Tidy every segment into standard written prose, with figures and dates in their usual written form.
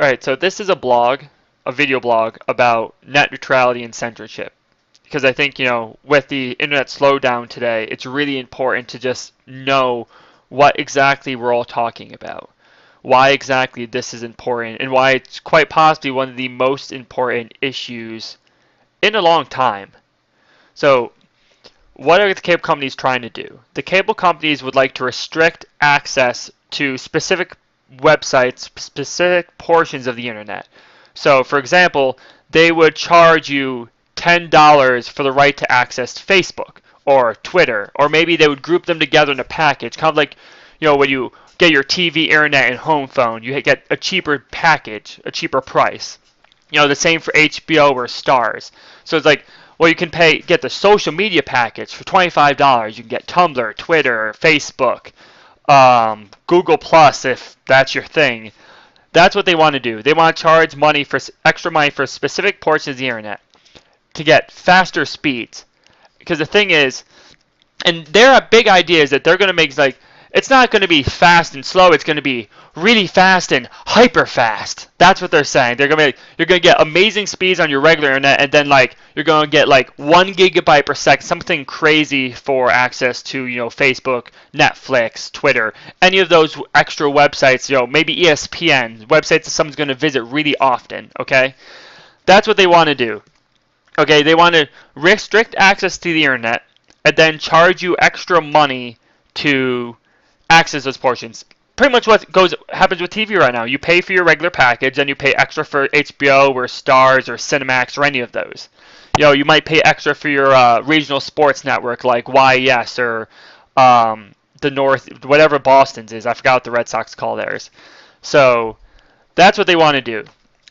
Alright, so this is a video blog about net neutrality and censorship. Because I think, with the internet slowdown today, it's really important to just know what exactly we're all talking about. Why exactly this is important, and why it's quite possibly one of the most important issues in a long time. So, what are the cable companies trying to do? The cable companies would like to restrict access to specific websites, specific portions of the internet. So, for example, they would charge you $10 for the right to access Facebook or Twitter, or maybe they would group them together in a package, kind of like, when you get your TV, internet, and home phone, you get a cheaper package, a cheaper price. The same for HBO or Stars. So it's like, well, you can get the social media package for $25. You can get Tumblr, Twitter, Facebook, Google Plus if that's your thing. That's what they want to do. They want to charge extra money for specific portions of the internet to get faster speeds. Because the thing is, and their big idea is that they're going to make it's not going to be fast and slow. It's going to be really fast and hyper fast. That's what they're saying. You're going to get amazing speeds on your regular internet, and then you're going to get 1 gigabyte per second, something crazy for access to Facebook, Netflix, Twitter, any of those extra websites. Maybe ESPN, websites that someone's going to visit really often. Okay, that's what they want to do. Okay, they want to restrict access to the internet and then charge you extra money to access those portions. Pretty much what happens with TV right now. You pay for your regular package, and you pay extra for HBO or Stars or Cinemax or any of those. You might pay extra for your regional sports network like YES or the North, whatever Boston's is. I forgot what the Red Sox call theirs. So that's what they want to do.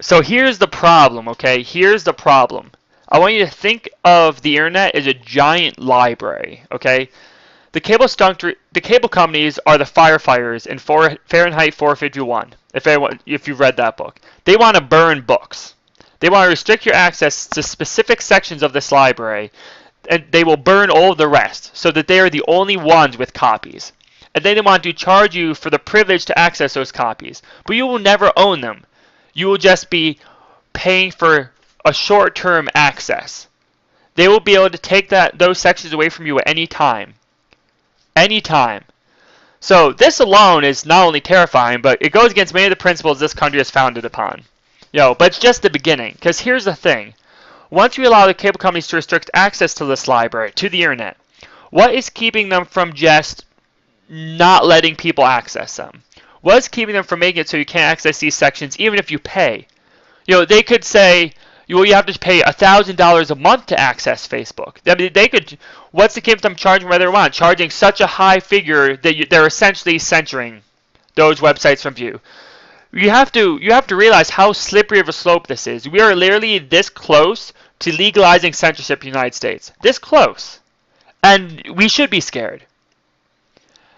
So here's the problem, okay? Here's the problem. I want you to think of the internet as a giant library, okay? The cable companies are the firefighters in Fahrenheit 451, if you've read that book. They want to burn books. They want to restrict your access to specific sections of this library, and they will burn all of the rest, so that they are the only ones with copies. And then they want to charge you for the privilege to access those copies. But you will never own them. You will just be paying for a short-term access. They will be able to take those sections away from you at any time. Anytime. So this alone is not only terrifying, but it goes against many of the principles this country is founded upon. But it's just the beginning. Because here's the thing. Once you allow the cable companies to restrict access to this library, to the internet, what is keeping them from just not letting people access them? What is keeping them from making it so you can't access these sections even if you pay? They could say, well, you have to pay $1,000 a month to access Facebook. I mean, what's to keep them charging whether they want? Charging such a high figure that they're essentially censoring those websites from view. You have to realize how slippery of a slope this is. We are literally this close to legalizing censorship in the United States. This close. And we should be scared.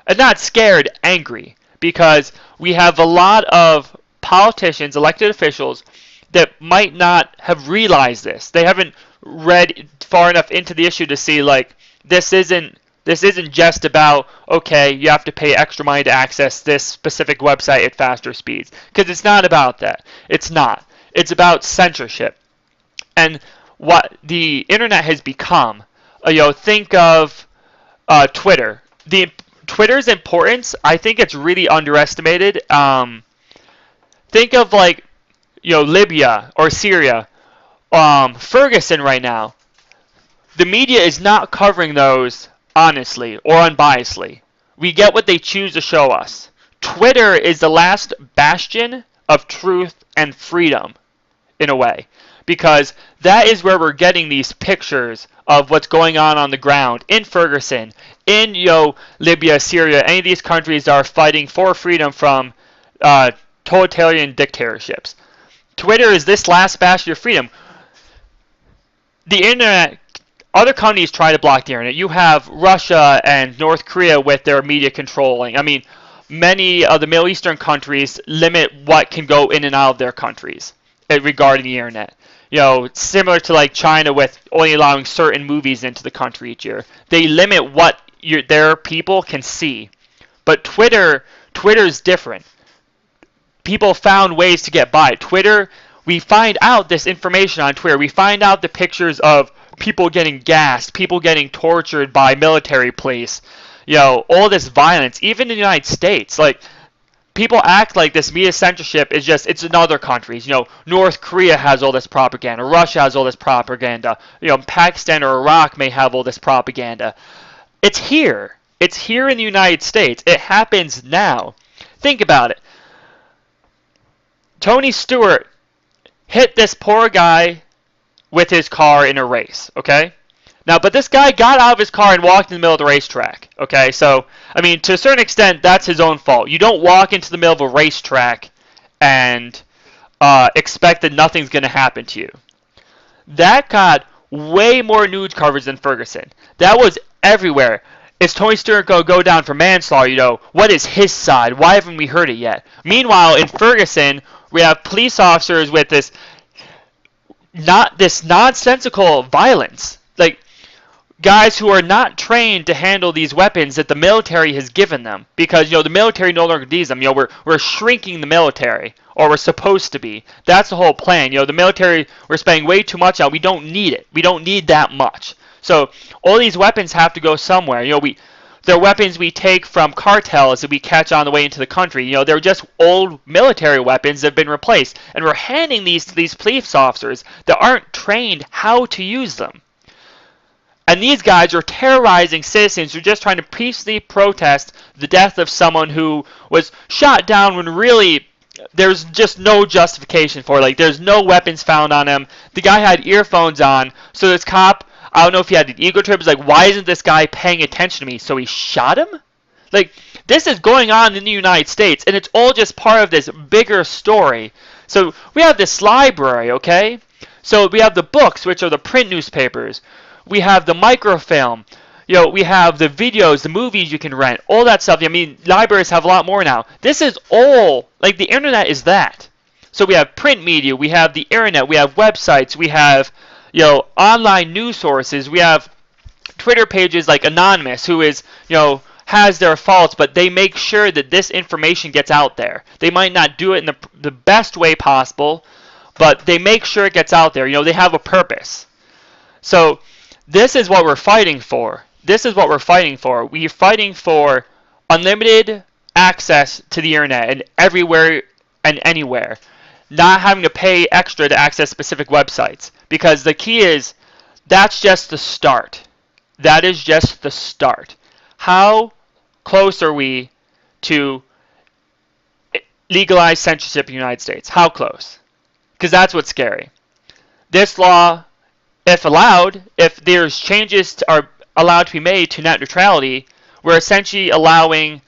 And not scared, angry. Because we have a lot of politicians, elected officials, that might not have realized this. They haven't read far enough into the issue to see this isn't just about, okay, you have to pay extra money to access this specific website at faster speeds. Because it's not about that. It's not. It's about censorship. And what the internet has become. Think of Twitter. Twitter's importance, I think it's really underestimated. Think of Libya or Syria, Ferguson right now. The media is not covering those honestly or unbiasedly. We get what they choose to show us. Twitter is the last bastion of truth and freedom, in a way, because that is where we're getting these pictures of what's going on the ground in Ferguson, in Libya, Syria, any of these countries that are fighting for freedom from totalitarian dictatorships. Twitter is this last bastion of freedom. The internet, other companies try to block the internet. You have Russia and North Korea with their media controlling. I mean, many of the Middle Eastern countries limit what can go in and out of their countries regarding the internet. Similar to China with only allowing certain movies into the country each year. They limit what their people can see. But Twitter is different. people found ways to get by. Twitter, we find out this information on Twitter. We find out the pictures of people getting gassed, people getting tortured by military police, all this violence, even in the United States. Like, people act like this media censorship is just, it's in other countries. North Korea has all this propaganda. Russia has all this propaganda. Pakistan or Iraq may have all this propaganda. It's here. It's here in the United States. It happens now. Think about it. Tony Stewart hit this poor guy with his car in a race, okay? Now, but this guy got out of his car and walked in the middle of the racetrack, okay? So, I mean, to a certain extent, that's his own fault. You don't walk into the middle of a racetrack and expect that nothing's going to happen to you. That got way more news coverage than Ferguson. That was everywhere. Is Tony Stewart going to go down for manslaughter? What is his side? Why haven't we heard it yet? Meanwhile, in Ferguson, we have police officers with this nonsensical violence. Like, guys who are not trained to handle these weapons that the military has given them. Because, the military no longer needs them. We're shrinking the military. Or we're supposed to be. That's the whole plan. The military, we're spending way too much on. We don't need it. We don't need that much. So all these weapons have to go somewhere. They're weapons we take from cartels that we catch on the way into the country. They're just old military weapons that have been replaced. And we're handing these to these police officers that aren't trained how to use them. And these guys are terrorizing citizens who are just trying to peacefully protest the death of someone who was shot down when really there's just no justification for it. Like, there's no weapons found on him. The guy had earphones on, so this cop, I don't know if he had an ego trip, was like, why isn't this guy paying attention to me? So he shot him? Like, this is going on in the United States, and it's all just part of this bigger story. So we have this library, okay? So we have the books, which are the print newspapers. We have the microfilm. We have the videos, the movies you can rent, all that stuff. I mean, libraries have a lot more now. This is all, like, the internet is that. So we have print media, we have the internet, we have websites, we have, online news sources, we have Twitter pages like Anonymous, who is, has their faults, but they make sure that this information gets out there. They might not do it in the best way possible, but they make sure it gets out there. They have a purpose. So this is what we're fighting for. This is what we're fighting for. We're fighting for unlimited access to the internet and everywhere and anywhere. Not having to pay extra to access specific websites. Because the key is, that's just the start. That is just the start. How close are we to legalized censorship in the United States? How close? Because that's what's scary. This law, if allowed, if there's changes are allowed to be made to net neutrality, we're essentially allowing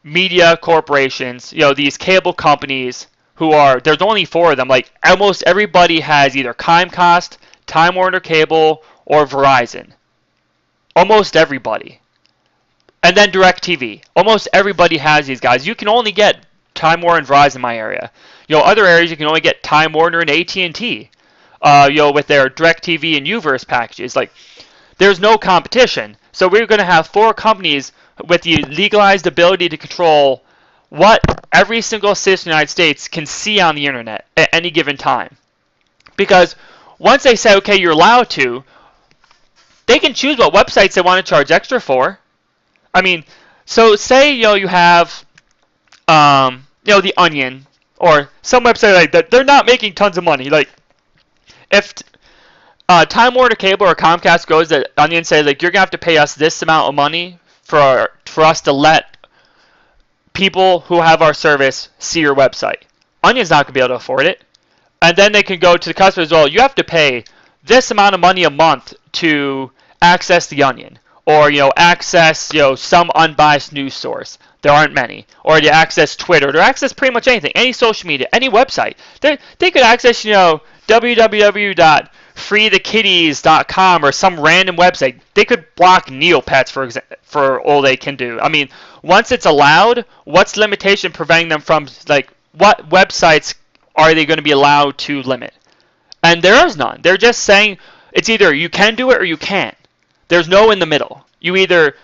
media corporations, these cable companies who are, there's only 4 of them, like almost everybody has either Comcast, Time Warner Cable, or Verizon. Almost everybody. And then DirecTV. Almost everybody has these guys. You can only get Time Warner and Verizon in my area. Other areas you can only get Time Warner and AT&T. With their DirecTV and Uverse packages. Like, there's no competition. So we're going to have 4 companies with the legalized ability to control what every single citizen in the United States can see on the internet at any given time. Because once they say, okay, you're allowed to, they can choose what websites they want to charge extra for. I mean, so say, you have, The Onion, or some website like that. They're not making tons of money. Like, if Time Warner Cable or Comcast goes to Onion and says, like, you're going to have to pay us this amount of money for us to let people who have our service see your website. Onion's not going to be able to afford it. And then they can go to the customers, well, you have to pay this amount of money a month to access the Onion. Or, access, some unbiased news source. There aren't many. Or to access Twitter. To access pretty much anything. Any social media. Any website. They could access, www.freethekitties.com or some random website. They could block Neopets, for all they can do. I mean, once it's allowed, what's the limitation preventing them from, like, what websites are they going to be allowed to limit? And there is none. They're just saying it's either you can do it or you can't. There's no in the middle. You either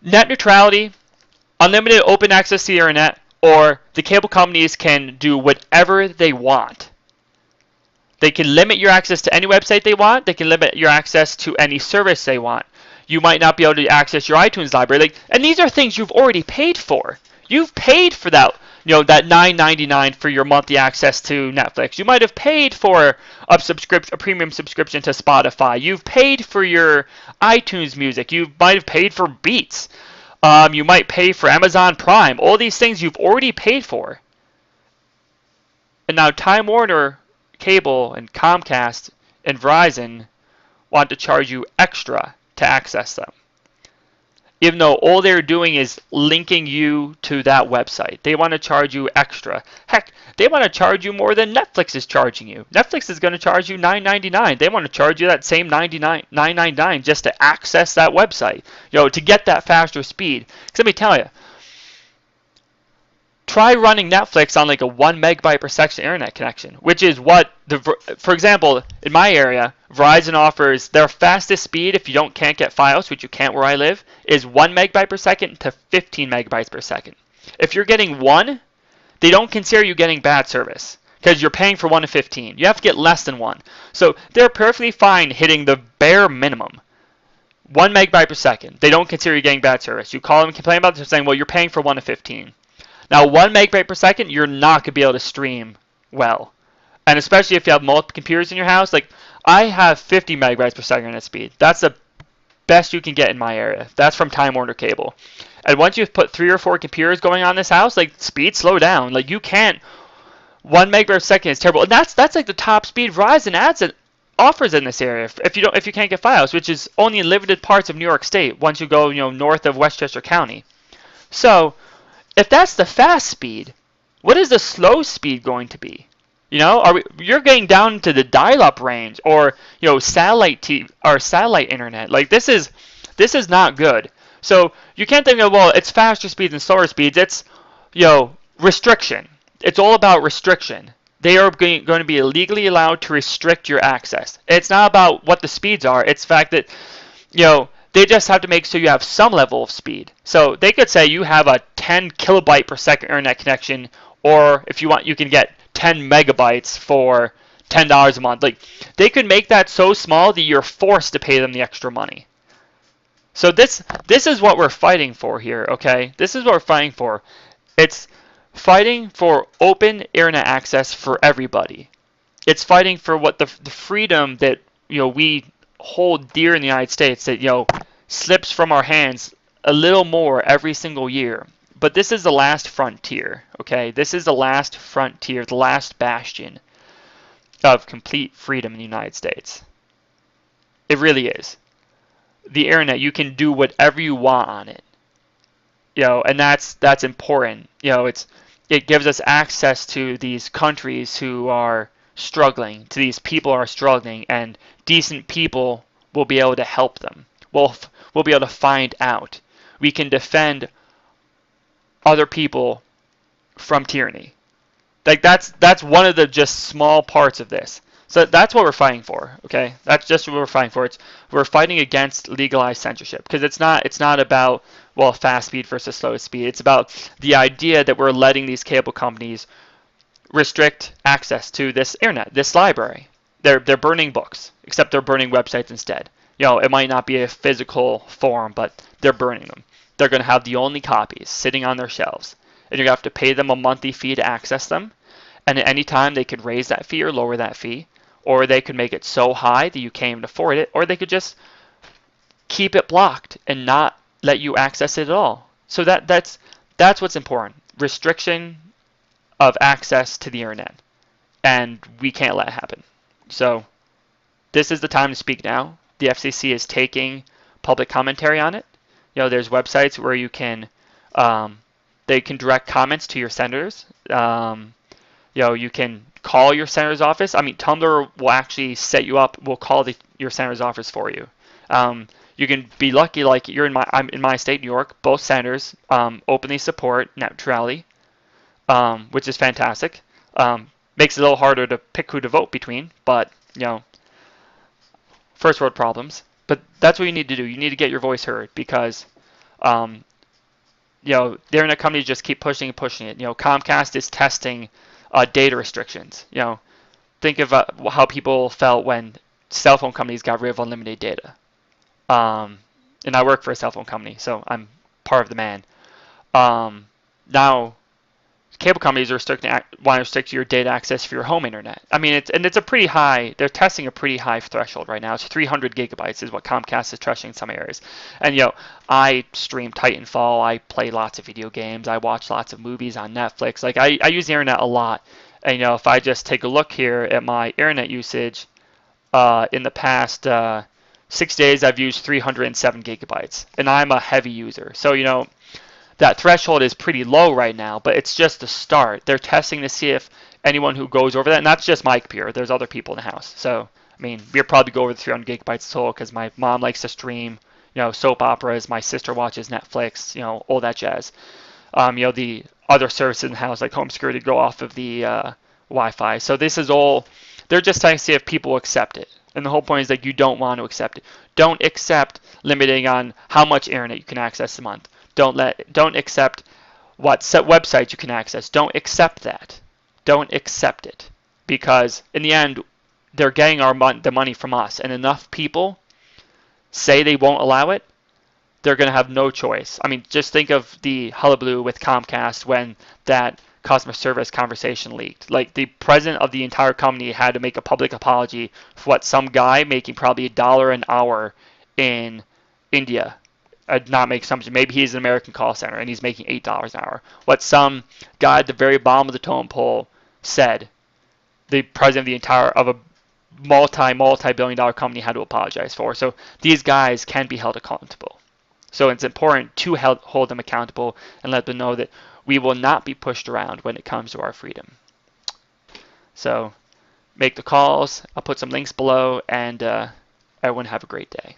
net neutrality, unlimited open access to the internet, or the cable companies can do whatever they want. They can limit your access to any website they want. They can limit your access to any service they want. You might not be able to access your iTunes library. And these are things you've already paid for. You've paid for that, that $9.99 for your monthly access to Netflix. You might have paid for a premium subscription to Spotify. You've paid for your iTunes music. You might have paid for Beats. You might pay for Amazon Prime. All these things you've already paid for. And now Time Warner Cable and Comcast and Verizon want to charge you extra to access them, even though all they're doing is linking you to that website. They want to charge you extra. Heck, they want to charge you more than Netflix is charging you. Netflix is going to charge you $9.99. They want to charge you that same $9.99 just to access that website, to get that faster speed. Because let me tell you, try running Netflix on like a 1 megabyte per second internet connection, which is what, for example, in my area, Verizon offers their fastest speed if you can't get Fios, which you can't where I live, is 1 megabyte per second to 15 megabytes per second. If you're getting 1, they don't consider you getting bad service because you're paying for 1 to 15. You have to get less than 1. So they're perfectly fine hitting the bare minimum. 1 megabyte per second. They don't consider you getting bad service. You call them and complain about it, they're saying, well, you're paying for 1 to 15. Now, 1 megabyte per second, you're not going to be able to stream well. And especially if you have multiple computers in your house. Like, I have 50 megabytes per second internet speed. That's the best you can get in my area. That's from Time Warner Cable. And once you've put 3 or 4 computers going on this house, like, speed slow down. Like, you can't. 1 megabyte per second is terrible. And that's like the top speed Verizon offers in this area. If you can't get Fios, which is only in limited parts of New York State once you go, north of Westchester County. So, if that's the fast speed, what is the slow speed going to be? You're getting down to the dial-up range, or satellite TV or satellite internet. Like this is not good. So you can't think of, well, it's faster speeds and slower speeds. It's restriction. It's all about restriction. They are going to be legally allowed to restrict your access. It's not about what the speeds are. It's the fact that they just have to make sure you have some level of speed. So they could say you have a 10 kilobyte per second internet connection, or if you want, you can get 10 megabytes for $10 a month. Like, they could make that so small that you're forced to pay them the extra money. So this is what we're fighting for here, okay? This is what we're fighting for. It's fighting for open internet access for everybody. It's fighting for what the freedom that we hold dear in the United States, that slips from our hands a little more every single year. But this is the last frontier, okay? This is the last frontier, the last bastion of complete freedom in the United States. It really is. The internet, you can do whatever you want on it. And that's important. It gives us access to these countries who are struggling, to these people who are struggling, and decent people will be able to help them. We'll be able to find out. We can defend other people from tyranny. Like that's one of the just small parts of this. So that's what we're fighting for, okay? That's just what we're fighting for. We're fighting against legalized censorship, because it's not about, well, fast speed versus slow speed. It's about the idea that we're letting these cable companies restrict access to this internet, this library. They're burning books, except they're burning websites instead. It might not be a physical form, but they're burning them. They're going to have the only copies sitting on their shelves, and you're going to have to pay them a monthly fee to access them. And at any time, they could raise that fee or lower that fee, or they could make it so high that you can't even afford it, or they could just keep it blocked and not let you access it at all. So that's what's important. Restriction of access to the internet, and we can't let it happen. So this is the time to speak now. The FCC is taking public commentary on it. There's websites where you can, they can direct comments to your senators. You can call your senator's office. I mean, Tumblr will actually set you up. Will call your senator's office for you. You can be lucky, like I'm in my state, New York. Both senators openly support neutrality, which is fantastic. Makes it a little harder to pick who to vote between, but first world problems. But that's what you need to do. You need to get your voice heard, because the internet companies just keep pushing and pushing it. Comcast is testing data restrictions. Think of how people felt when cell phone companies got rid of unlimited data. And I work for a cell phone company, so I'm part of the man. Now, cable companies are want to restrict your data access for your home internet. I mean, it's a pretty high. They're testing a pretty high threshold right now. It's 300 gigabytes is what Comcast is testing in some areas. And I stream Titanfall. I play lots of video games. I watch lots of movies on Netflix. Like I use the internet a lot. And if I just take a look here at my internet usage, in the past 6 days, I've used 307 gigabytes, and I'm a heavy user. So that threshold is pretty low right now, but it's just a start. They're testing to see if anyone who goes over that, and that's just my computer. There's other people in the house. So, I mean, we'll probably go over the 300 gigabytes total because my mom likes to stream, soap operas. My sister watches Netflix, all that jazz. The other services in the house, like home security, go off of the Wi-Fi. So this is all, they're just trying to see if people accept it. And the whole point is that you don't want to accept it. Don't accept limiting on how much internet you can access a month. Don't accept what websites you can access. Don't accept that. Don't accept it, because in the end, they're getting the money from us, and enough people say they won't allow it, they're going to have no choice. I mean, just think of the hullabaloo with Comcast when that customer service conversation leaked. Like, the president of the entire company had to make a public apology for what some guy making probably $1 an hour in India, not make assumption, maybe he's an American call center and he's making $8 an hour. What some guy at the very bottom of the totem pole said, the president of a multi-billion dollar company had to apologize for. So these guys can be held accountable. So it's important to hold them accountable and let them know that we will not be pushed around when it comes to our freedom. So make the calls. I'll put some links below, and everyone have a great day.